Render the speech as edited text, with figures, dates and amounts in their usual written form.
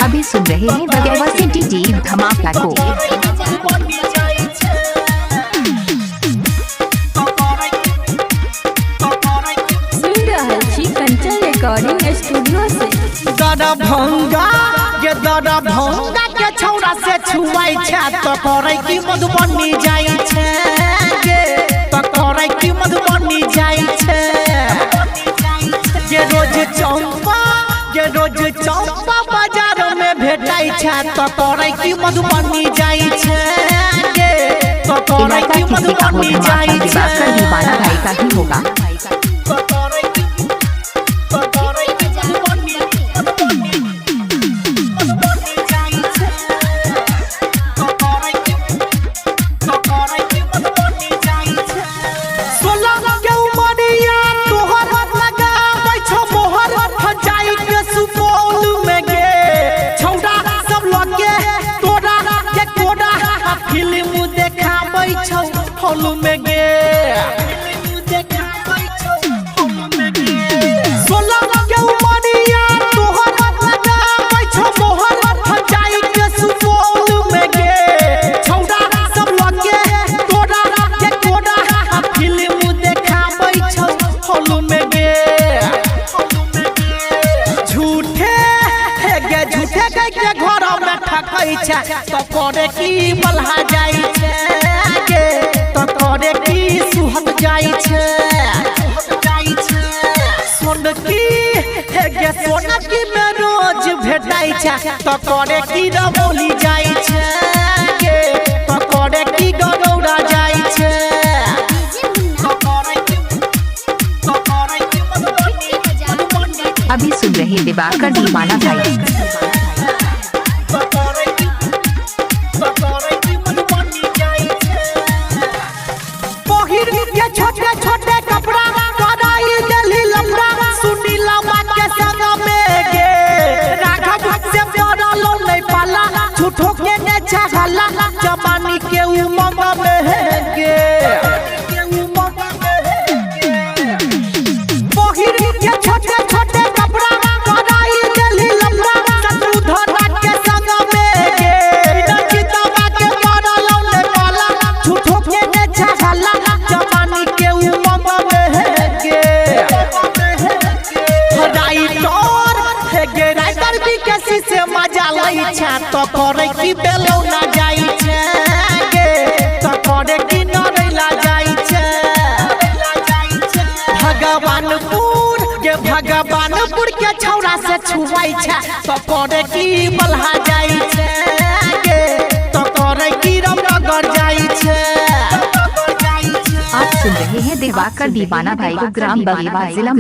अभी सुन रहे हैं बगैर सिटी जी धमाका को। सुन रहा छी कंचन रिकॉर्डिंग स्टूडियो से। दरभंगा के छौड़ा से छुआई छै तो करे की मधुबनी जाई छै तो करे की मधुबनी जाई छै जे रोज चौपा बाजार में भेटाई छै तो करे की मधुबनी जाई छै तो करे की मधुबनी जाई छै। दीवाना भाई का ही होगा। में गे 16 के उमरिया तोहर लगाबै छौ मोहर हजाई के सुपौल में गे छौड़ा सब लगे तोरा के कोड़ा फिल्म देखाबै छौ हॉल में गे झूठे के घर में ठकै छै तो करे की बलहा जाई छै तो करे की सुहत जाई छै सोनकी में रोज भेटाई छै तो करे की रमौली जाई छै तो करे की गरौरा जाई छै। अभी सुन रहे दिवाकर दीवाना भाई। छोटे छोटे कपड़ा कराई दिल्ली लम्बा सुनीला माँ के संग में गे राघव से बड़ा लो नहीं पाला झूठो के ने छहला जवानी के उमंग में गे बहिर के छोटे छोटे कपड़ा कराई दिल्ली लम्बा शत्रुधर के संग में गे नचितवा के बड़ा लो नहीं पाला झूठो के ने छहला से मजा लई छै तो करे की बेलौना जाई छै तो करे की नरैला जाई छै भगवानपुर के छौड़ा से छुआई छै तो करे की बलहा जाई छै तो करे की रामनगर जाई छै। आप सुन रहे हैं दिवाकर दीवाना भाई को ग्राम बगेवा जिला